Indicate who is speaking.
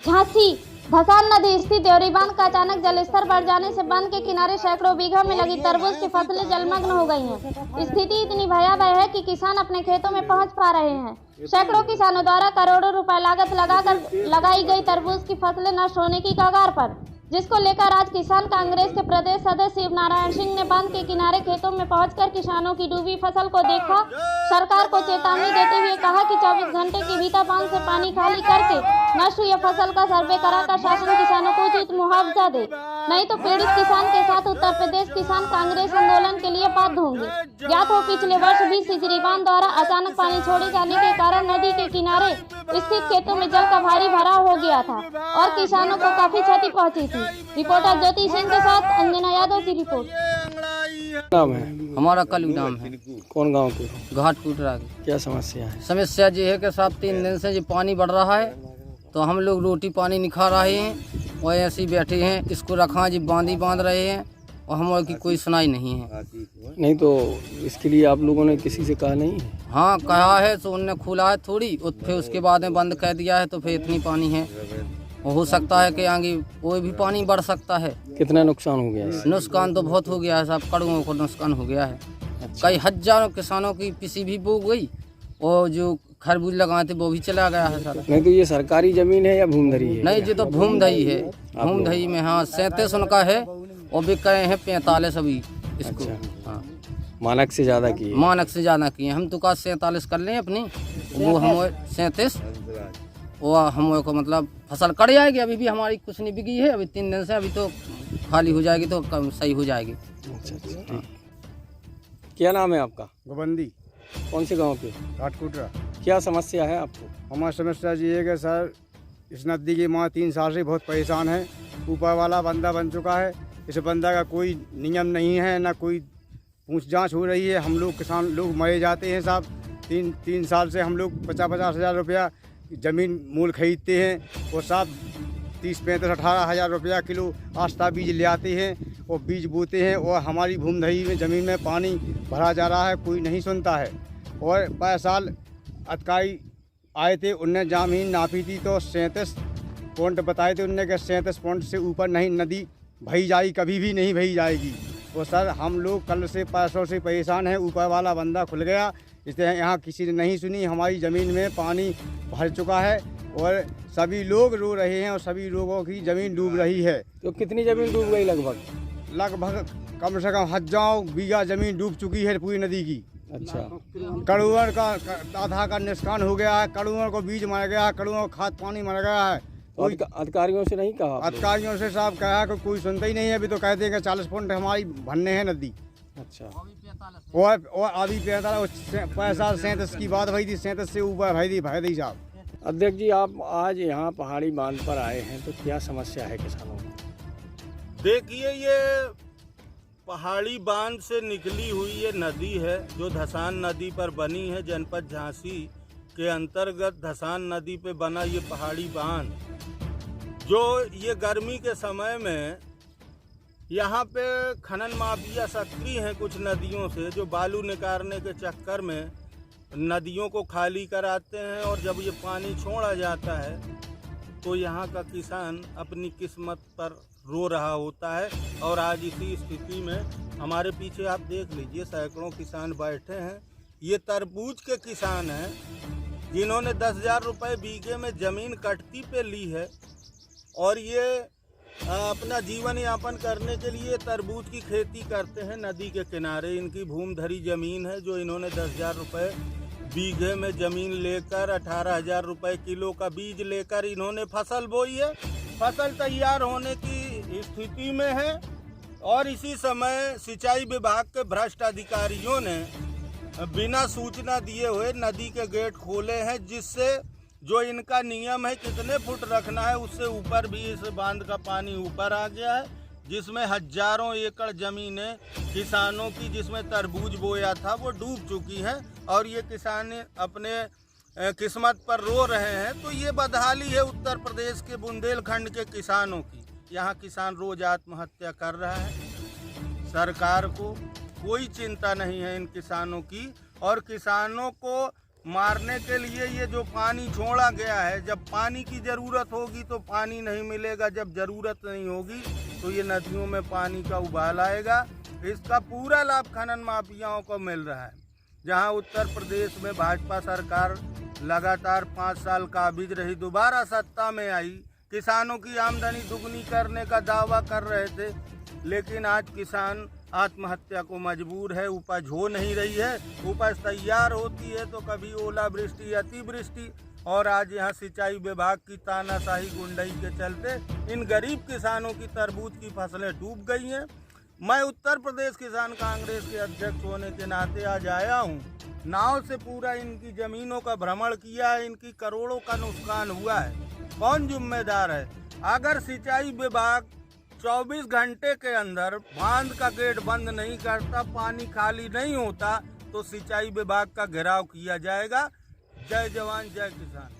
Speaker 1: झांसी धसान नदी स्थित देवरी बांध का अचानक जलस्तर बढ़ जाने से बांध के किनारे सैकड़ों बीघा में लगी तरबूज की फसलें जलमग्न हो गई हैं। स्थिति इतनी भयावह है कि किसान अपने खेतों में पहुंच पा रहे हैं। सैकड़ों किसानों द्वारा करोड़ों रुपए लागत लगाकर लगाई गई तरबूज की फसलें नष्ट होने की कगार पर, जिसको लेकर आज किसान कांग्रेस के प्रदेश सदस्य शिव नारायण सिंह ने बांध के किनारे खेतों में पहुंचकर किसानों की डूबी फसल को देखा। सरकार को चेतावनी देते हुए कहा कि 24 घंटे के भीतर बांध से पानी खाली करके नष्ट हुई फसल का सर्वे कराकर शासन किसानों को उचित मुआवजा दे, नहीं तो पीड़ित किसान के साथ उत्तर प्रदेश किसान कांग्रेस आंदोलन के लिए बाध्य होंगे। ज्ञात हो पिछले वर्ष भी सिजरी बांध द्वारा अचानक पानी छोड़े जाने के कारण नदी के किनारे स्थित खेतों में जल का भारी भराव हो गया था और किसानों को काफी क्षति पहुंची थी। रिपोर्टर ज्योति सिंह के साथ अंजना यादव की रिपोर्ट।
Speaker 2: नाम है
Speaker 3: हमारा कलू नाम है।
Speaker 2: कौन गांव के?
Speaker 3: घाट टूटरा की
Speaker 2: क्या समस्या है?
Speaker 3: समस्या ये है कि साहब 3 दिन से ये पानी बढ़ रहा है, तो हम लोग रोटी पानी नहीं खा रहे हैं और ऐसे ही बैठे हैं। इसको रखा जी बांध रहे हैं और हम लोग की कोई सुनाई नहीं है।
Speaker 2: नहीं तो इसके लिए आप लोगों ने किसी से कहा नहीं है?
Speaker 3: हाँ कहा है, तो उनने खुला है थोड़ी और फिर उसके बाद में बंद कर दिया है, तो फिर इतनी पानी है। हो सकता है कि आगे कोई भी पानी बढ़ सकता है।
Speaker 2: कितना नुकसान हो गया?
Speaker 3: नुकसान तो बहुत हो गया है साहब, करोड़ों को नुकसान हो गया है। कई हजारों किसानों की पिसी भी बो गई और जो खरबूज लगाए थे वो भी चला गया है सारा।
Speaker 2: नहीं तो ये सरकारी जमीन है या भूमधरी है?
Speaker 3: नहीं, ये तो भूमधई है। भूमधई में हाँ 37 उनका है और बिक रहे हैं 45 अभी इसको।
Speaker 2: अच्छा।
Speaker 3: हाँ
Speaker 2: मानक से ज्यादा किए?
Speaker 3: मानक से ज्यादा किए। हम तो का 47 कर लें अपनी, वो हम 37 और हम को मतलब फसल कट जाएगी। अभी भी हमारी कुछ नहीं बिकी है, अभी 3 दिन से, अभी तो खाली हो जाएगी तो कम सही हो जाएगी।
Speaker 2: अच्छा। क्या नाम है आपका?
Speaker 4: गोबंदी।
Speaker 2: कौन से गांव के?
Speaker 4: घाट टूटरा।
Speaker 2: क्या समस्या है आपको?
Speaker 4: हमारी समस्या ये है कि सर इस नदी की माँ 3 साल से बहुत परेशान है। ऊपर वाला बंदा बन चुका है, इस बंदा का कोई नियम नहीं है, ना कोई पूछ जांच हो रही है। हम लोग किसान लोग मरे जाते हैं साहब। 3 साल से हम लोग 50-50 हज़ार रुपया ज़मीन मूल खरीदते हैं और साहब 30-35-18 हज़ार रुपया किलो आस्था बीज ले आते हैं और बीज बोते हैं और हमारी भूमधई में ज़मीन में पानी भरा जा रहा है, कोई नहीं सुनता है। और 5 साल अधिकारी आए थे, उनने ज़मीन नापी थी तो 37 पॉइंट बताए थे उनने कि 37 पॉइंट से ऊपर नहीं नदी बही जाएगी, कभी भी नहीं बही जाएगी। और सर हम लोग कल से पैसों से परेशान हैं। ऊपर वाला बंदा खुल गया, इसलिए यहाँ किसी ने नहीं सुनी। हमारी ज़मीन में पानी भर चुका है और सभी लोग रो रहे हैं और सभी लोगों की ज़मीन डूब रही है।
Speaker 2: तो कितनी जमीन डूब गई?
Speaker 4: लगभग कम से कम 1000 बीघा ज़मीन डूब चुकी है पूरी नदी की।
Speaker 2: अच्छा।
Speaker 4: कड़ुअर का आधा का नुकसान हो गया है, कड़ुअर को बीज मर गया है, कड़ुअर को खाद पानी मर गया है।
Speaker 2: कोई अधिकारियों से नहीं कहा?
Speaker 4: अधिकारियों से साहब कहा कि कोई सुनता ही नहीं है। अभी तो कहते हैं कि 40 पॉइंट हमारी भरने हैं नदी।
Speaker 2: अच्छा।
Speaker 4: और अभी 45 37 की बात भई थी, 37 से ऊपर भाई दी साहब।
Speaker 2: अध्यक्ष जी, आप आज यहाँ पहाड़ी बांध पर आए हैं, तो क्या समस्या है किसानों को?
Speaker 5: देखिए, ये पहाड़ी बांध से निकली हुई ये नदी है जो धसान नदी पर बनी है। जनपद झांसी के अंतर्गत धसान नदी पे बना ये पहाड़ी बांध, जो ये गर्मी के समय में यहाँ पे खनन माफिया सक्रिय हैं कुछ नदियों से, जो बालू निकालने के चक्कर में नदियों को खाली कराते हैं और जब ये पानी छोड़ा जाता है तो यहाँ का किसान अपनी किस्मत पर रो रहा होता है। और आज इसी स्थिति में हमारे पीछे आप देख लीजिए सैकड़ों किसान बैठे हैं। ये तरबूज के किसान हैं जिन्होंने 10,000 रुपये बीघे में ज़मीन कटकी पे ली है और ये अपना जीवन यापन करने के लिए तरबूज की खेती करते हैं। नदी के किनारे इनकी भूमधरी ज़मीन है, जो इन्होंने 10,000 रुपये बीघे में ज़मीन लेकर 18,000 रुपये किलो का बीज लेकर इन्होंने फसल बोई है। फसल तैयार होने की स्थिति में है और इसी समय सिंचाई विभाग के भ्रष्ट अधिकारियों ने बिना सूचना दिए हुए नदी के गेट खोले हैं, जिससे जो इनका नियम है कितने फुट रखना है उससे ऊपर भी इस बांध का पानी ऊपर आ गया है, जिसमें हजारों एकड़ ज़मीनें किसानों की जिसमें तरबूज बोया था वो डूब चुकी हैं और ये किसान अपने किस्मत पर रो रहे हैं। तो ये बदहाली है उत्तर प्रदेश के बुंदेलखंड के किसानों की। यहाँ किसान रोज आत्महत्या कर रहा है। सरकार को कोई चिंता नहीं है इन किसानों की और किसानों को मारने के लिए ये जो पानी छोड़ा गया है, जब पानी की ज़रूरत होगी तो पानी नहीं मिलेगा, जब ज़रूरत नहीं होगी तो ये नदियों में पानी का उबाल आएगा। इसका पूरा लाभ खनन माफियाओं को मिल रहा है। जहां उत्तर प्रदेश में भाजपा सरकार लगातार 5 साल काबिज रही, दोबारा सत्ता में आई, किसानों की आमदनी दुगनी करने का दावा कर रहे थे, लेकिन आज किसान आत्महत्या को मजबूर है। उपज हो नहीं रही है, उपज तैयार होती है तो कभी ओलावृष्टि, अतिवृष्टि, और आज यहाँ सिंचाई विभाग की तानाशाही गुंडई के चलते इन गरीब किसानों की तरबूज की फसलें डूब गई हैं। मैं उत्तर प्रदेश किसान कांग्रेस के अध्यक्ष होने के नाते आज आया हूँ। नाव से पूरा इनकी ज़मीनों का भ्रमण किया है, इनकी करोड़ों का नुकसान हुआ है। कौन जिम्मेदार है? अगर सिंचाई विभाग 24 घंटे के अंदर बांध का गेट बंद नहीं करता, पानी खाली नहीं होता, तो सिंचाई विभाग का घेराव किया जाएगा। जय जवान जय किसान।